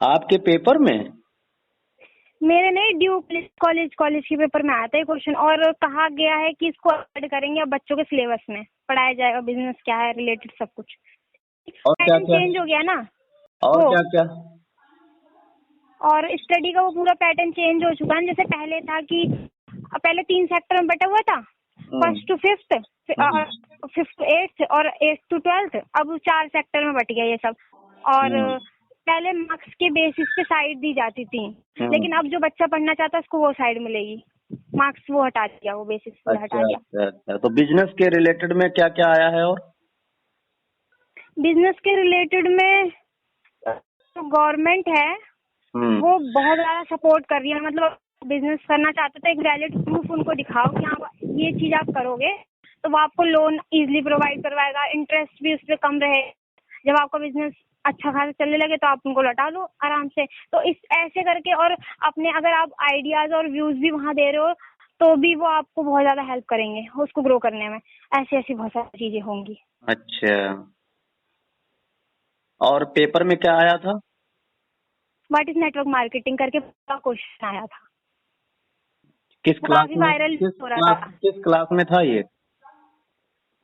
आपके पेपर में? मेरे नहीं, ड्यू कॉलेज के पेपर में आया था ये क्वेश्चन, और कहा गया है कि इसको ऐड करेंगे अब बच्चों के सिलेबस में, पढ़ाया जाएगा बिजनेस क्या है रिलेटेड सब कुछ। और क्या पैटर्न क्या? चेंज हो गया ना और वो, क्या क्या? और स्टडी का वो पूरा पैटर्न चेंज हो चुका है। जैसे पहले था कि पहले 3 सेक्टर में बटा हुआ था, first to fifth, fifth to eighth और एट्थ टू ट्वेल्थ। अब 4 सेक्टर में बट गया ये सब। और पहले मार्क्स के बेसिस पे साइड दी जाती थी, लेकिन अब जो बच्चा पढ़ना चाहता है उसको वो साइड मिलेगी, मार्क्स वो हटा दिया, वो बेसिस पे हटा दिया। अच्छा। तो बिजनेस के रिलेटेड में क्या क्या आया है? और बिजनेस के रिलेटेड में जो गवर्नमेंट है वो बहुत ज्यादा सपोर्ट कर रही है। मतलब बिजनेस करना चाहते तो एक वैलिड प्रूफ उनको दिखाओ कि हाँ ये चीज आप करोगे तो वो आपको लोन इजीली प्रोवाइड करवाएगा, इंटरेस्ट भी उस पर कम रहे। जब आपका बिजनेस अच्छा खासा चलने लगे तो आप उनको लौटा दो आराम से। तो इस ऐसे करके, और अपने अगर आप आइडियाज और व्यूज भी वहाँ दे रहे हो तो भी वो आपको बहुत ज्यादा हेल्प करेंगे उसको ग्रो करने में। ऐसी ऐसी बहुत सारी चीजें होंगी। अच्छा, और पेपर में क्या आया था? व्हाट इज नेटवर्क मार्केटिंग करके क्वेश्चन आया था। किस क्लास काफी में? वायरल हो रहा था। किस क्लास में था ये?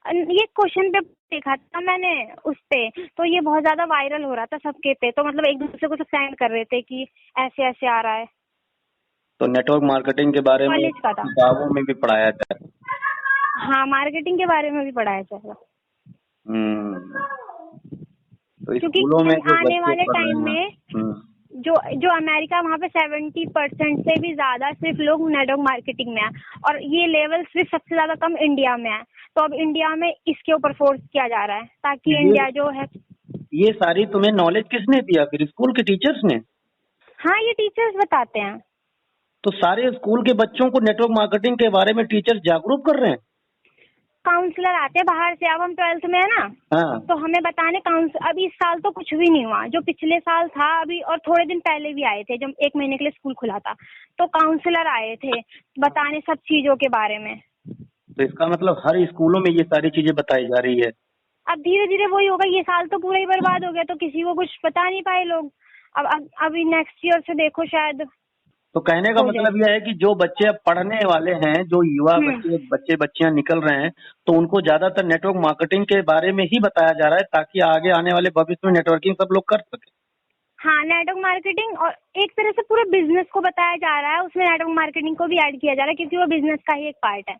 ये क्वेश्चन पे देखा था मैंने उस पे, तो ये बहुत ज्यादा वायरल हो रहा था सबके पे। तो मतलब एक दूसरे को सब सेंड कर रहे थे कि ऐसे ऐसे आ रहा है। तो नेटवर्क मार्केटिंग के बारे में कॉलेज का था। किताबों में भी पढ़ाया जाता है? हाँ, मार्केटिंग के बारे में भी पढ़ाया जाएगा। तो क्योंकि स्कूलों में जो आने बच्चे वाले पढ़ रहे टाइम हैं। में जो जो अमेरिका, वहाँ पे 70% से भी ज्यादा सिर्फ लोग नेटवर्क मार्केटिंग में है, और ये लेवल सिर्फ सबसे ज्यादा कम इंडिया में है। तो अब इंडिया में इसके ऊपर फोर्स किया जा रहा है ताकि इंडिया जो है। ये सारी तुम्हें नॉलेज किसने दिया? फिर स्कूल के टीचर्स ने? हाँ, ये टीचर्स बताते हैं। तो सारे स्कूल के बच्चों को नेटवर्क मार्केटिंग के बारे में टीचर्स जागरूक कर रहे हैं? काउंसलर आते हैं बाहर से। अब हम 12th में है ना, हाँ। तो हमें बताने अभी इस साल तो कुछ भी नहीं हुआ, जो पिछले साल था अभी, और थोड़े दिन पहले भी आए थे जब 1 महीने के लिए स्कूल खुला था, तो काउंसलर आए थे बताने सब चीजों के बारे में। तो इसका मतलब हर स्कूलों में ये सारी चीजें बताई जा रही है। अब धीरे धीरे वही होगा। ये साल तो पूरा ही बर्बाद हो गया, तो किसी को कुछ बता नहीं पाए लोग। अब अभी नेक्स्ट ईयर से देखो शायद तो कहने का हो जाए। मतलब यह है कि जो बच्चे अब पढ़ने वाले हैं, जो युवा बच्चे बच्चियां निकल रहे हैं, तो उनको ज्यादातर नेटवर्क मार्केटिंग के बारे में ही बताया जा रहा है ताकि आगे आने वाले भविष्य में नेटवर्किंग सब लोग कर सके। हाँ, नेटवर्क मार्केटिंग, और एक तरह से पूरे बिजनेस को बताया जा रहा है, उसमें नेटवर्क मार्केटिंग को भी ऐड किया जा रहा है क्योंकि वो बिजनेस का ही एक पार्ट है।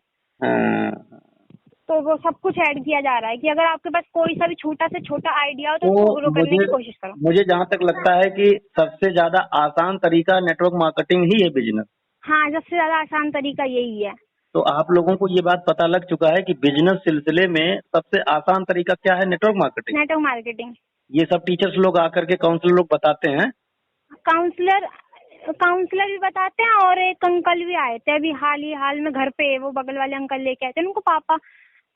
तो वो सब कुछ ऐड किया जा रहा है कि अगर आपके पास कोई सा भी छोटा से छोटा आइडिया हो तो उसको ग्रो करने की कोशिश करो। मुझे जहाँ तक लगता है कि सबसे ज्यादा आसान तरीका नेटवर्क मार्केटिंग ही है बिजनेस। हाँ, सबसे ज्यादा आसान तरीका यही है। तो आप लोगों को ये बात पता लग चुका है कि बिजनेस सिलसिले में सबसे आसान तरीका क्या है? Network marketing. Network marketing. ये सब टीचर्स लोग आकर के, काउंसलर लोग बताते हैं। काउंसलर भी बताते हैं, और एक अंकल भी आए थे अभी हाल में घर पे। वो बगल वाले अंकल लेके आए थे, उनको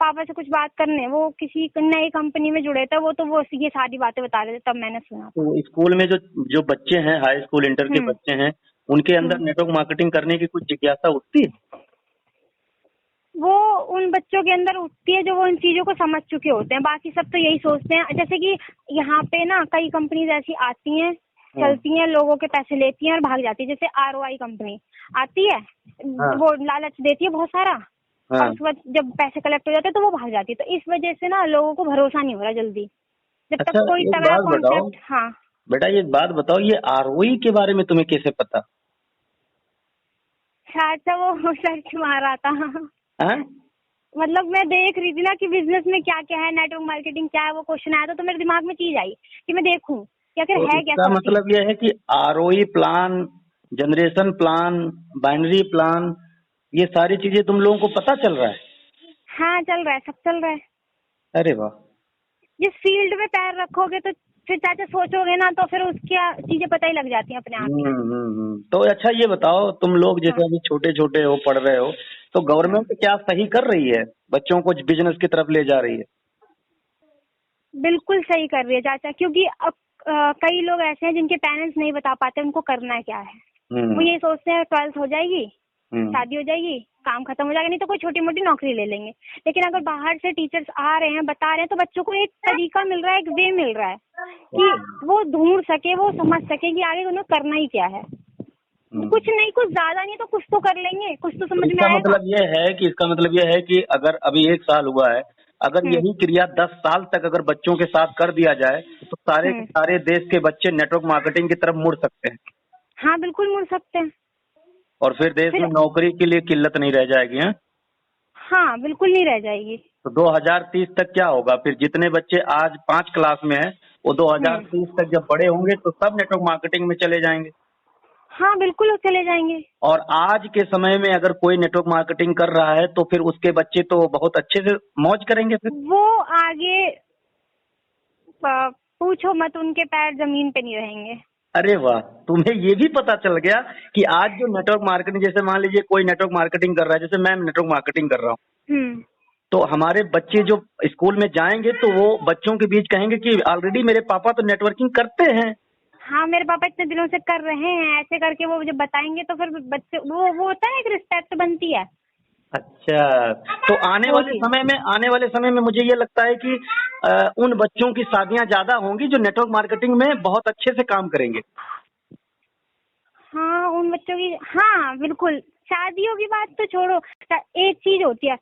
पापा से कुछ बात करने, वो किसी नई कंपनी में जुड़े थे। वो ये सारी बातें बता रहे थे, तब मैंने सुना। तो स्कूल में जो जो बच्चे हैं, हाई स्कूल इंटर के बच्चे हैं, उनके अंदर नेटवर्क मार्केटिंग करने की कुछ जिज्ञासा उठती है? वो उन बच्चों के अंदर उठती है जो वो इन चीजों को समझ चुके होते हैं। बाकी सब तो यही सोचते हैं। जैसे कि यहाँ पे ना कई कंपनीज ऐसी आती हैं, चलती हैं, लोगों के पैसे लेती हैं और भाग जाती है। जैसे ROI कंपनी आती है, वो लालच देती है बहुत सारा, और उसके बाद जब पैसे कलेक्ट हो जाते हैं तो वो भाग जाती है। तो इस वजह से ना लोगों को भरोसा नहीं हो रहा जल्दी, जब तक कोई तगड़ा कॉन्सेप्ट। हाँ बेटा, ये बात बताओ, ये ROI के बारे में तुम्हें कैसे पता? अच्छा, वो सर्च मारा था। मतलब मैं देख रही थी ना कि बिजनेस में क्या क्या है, नेटवर्क मार्केटिंग क्या है, वो क्वेश्चन आया था तो मेरे दिमाग में चीज आई कि मैं देखूं क्या क्या है क्या। इसका मतलब यह है कि ROI plan, generation plan, binary plan, ये सारी चीजें तुम लोगों को पता चल रहा है? हाँ, चल रहा है, सब चल रहा है। अरे वाह! जिस फील्ड में पैर रखोगे तो फिर चाचा सोचोगे ना, तो फिर उसकी चीजें पता ही लग जाती हैं अपने आप ही। तो अच्छा, ये बताओ, तुम लोग जैसे अभी छोटे छोटे हो, पढ़ रहे हो, तो गवर्नमेंट क्या सही कर रही है? बच्चों को बिजनेस की तरफ ले जा रही है? बिल्कुल सही कर रही है चाचा, क्योंकि अब कई लोग ऐसे हैं जिनके पेरेंट्स नहीं बता पाते उनको करना क्या है। वो ये सोचते हैं 12th हो जाएगी, शादी हो जाएगी, काम खत्म हो जाएगा, नहीं तो कोई छोटी मोटी नौकरी ले लेंगे। लेकिन अगर बाहर से टीचर्स आ रहे हैं, बता रहे हैं, तो बच्चों को एक तरीका मिल रहा है, एक वे मिल रहा है कि वो ढूंढ सके, वो समझ सके कि आगे उन्हें करना ही क्या है। कुछ नहीं, कुछ ज्यादा नहीं तो कुछ तो कर लेंगे, कुछ तो समझ में आएगा। इसका मतलब ये है कि अगर अभी 1 साल हुआ है, अगर यही क्रिया 10 साल तक अगर बच्चों के साथ कर दिया जाए तो सारे के सारे देश के बच्चे नेटवर्क मार्केटिंग की तरफ मुड़ सकते हैं। हाँ बिल्कुल मुड़ सकते हैं। और फिर देश में नौकरी के लिए किल्लत नहीं रह जाएगी। है हाँ बिल्कुल नहीं रह जाएगी। तो 2030 तक क्या होगा फिर? जितने बच्चे आज 5 क्लास में हैं वो 2030 तक जब बड़े होंगे तो सब नेटवर्क मार्केटिंग में चले जाएंगे। हाँ बिल्कुल चले जाएंगे। और आज के समय में अगर कोई नेटवर्क मार्केटिंग कर रहा है तो फिर उसके बच्चे तो बहुत अच्छे से मौज करेंगे। फिर वो आगे पूछो मत, उनके पैर जमीन पे नहीं रहेंगे। अरे वाह, तुम्हें ये भी पता चल गया कि आज जो नेटवर्क मार्केटिंग, जैसे मान लीजिए कोई नेटवर्क मार्केटिंग कर रहा है, जैसे मैं नेटवर्क मार्केटिंग कर रहा हूँ, तो हमारे बच्चे जो स्कूल में जाएंगे तो वो बच्चों के बीच कहेंगे कि ऑलरेडी मेरे पापा तो नेटवर्किंग करते हैं। हाँ मेरे पापा इतने दिनों से कर रहे हैं, ऐसे करके वो जब बताएंगे तो फिर बच्चे वो होता है, एक रिस्पेक्ट बनती है। अच्छा, तो आने वाले समय में मुझे ये लगता है कि उन बच्चों की शादियां ज्यादा होंगी जो नेटवर्क मार्केटिंग में बहुत अच्छे से काम करेंगे। हाँ उन बच्चों की, हाँ बिल्कुल। शादियों की बात तो छोड़ो, एक चीज होती है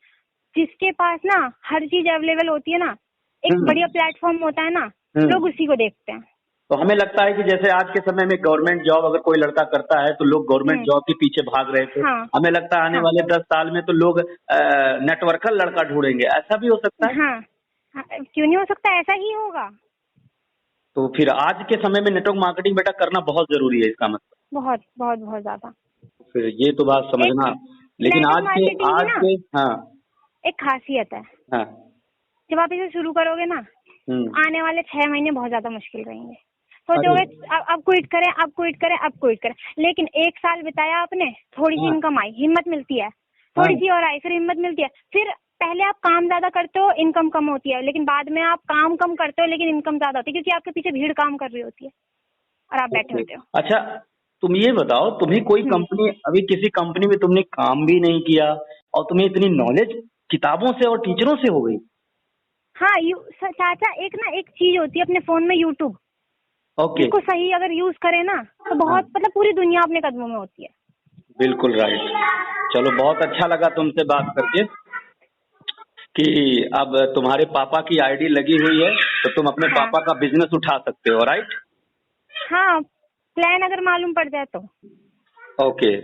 जिसके पास ना हर चीज अवेलेबल होती है ना, एक बढ़िया प्लेटफॉर्म होता है ना, लोग उसी को देखते हैं। तो हमें लगता है कि जैसे आज के समय में गवर्नमेंट जॉब अगर कोई लड़का करता है तो लोग गवर्नमेंट जॉब के पीछे भाग रहे थे। हाँ, हमें लगता है आने वाले 10 साल में तो लोग नेटवर्कर लड़का ढूंढेंगे। ऐसा भी हो सकता है। हाँ, क्यों नहीं हो सकता, ऐसा ही होगा। तो फिर आज के समय में नेटवर्क मार्केटिंग बेटा करना बहुत जरूरी है, इसका मतलब बहुत बहुत बहुत ज्यादा। फिर ये तो बात समझना। लेकिन आज के हाँ एक खासियत है, हाँ, जब आप इसे शुरू करोगे ना, आने वाले 6 महीने बहुत ज्यादा मुश्किल रहेंगे। सोचोगे अब क्विट करें, अब क्विट करें, अब क्विट करें, लेकिन 1 साल बिताया आपने, थोड़ी सी इनकम आई, हिम्मत मिलती है, थोड़ी सी और आई, फिर हिम्मत मिलती है, फिर पहले आप काम ज्यादा करते हो, इनकम कम होती है, लेकिन बाद में आप काम कम करते हो लेकिन इनकम ज्यादा होती है, क्योंकि आपके पीछे भीड़ काम कर रही होती है और आप बैठे होते हो। अच्छा, तुम ये बताओ, तुम्हें कोई कंपनी, अभी किसी कंपनी में तुमने काम भी नहीं किया और तुम्हें इतनी नॉलेज किताबों से और टीचरों से हो गई। हाँ चाचा, एक चीज होती है अपने फोन में, यूट्यूब। इसको सही अगर यूज करें ना तो बहुत मतलब पूरी दुनिया अपने कदमों में होती है। बिल्कुल राइट। चलो, बहुत अच्छा लगा तुमसे बात करके कि अब तुम्हारे पापा की आईडी लगी हुई है तो तुम अपने पापा का बिजनेस उठा सकते हो। राइट। हाँ, प्लान अगर मालूम पड़ जाए तो। ओके।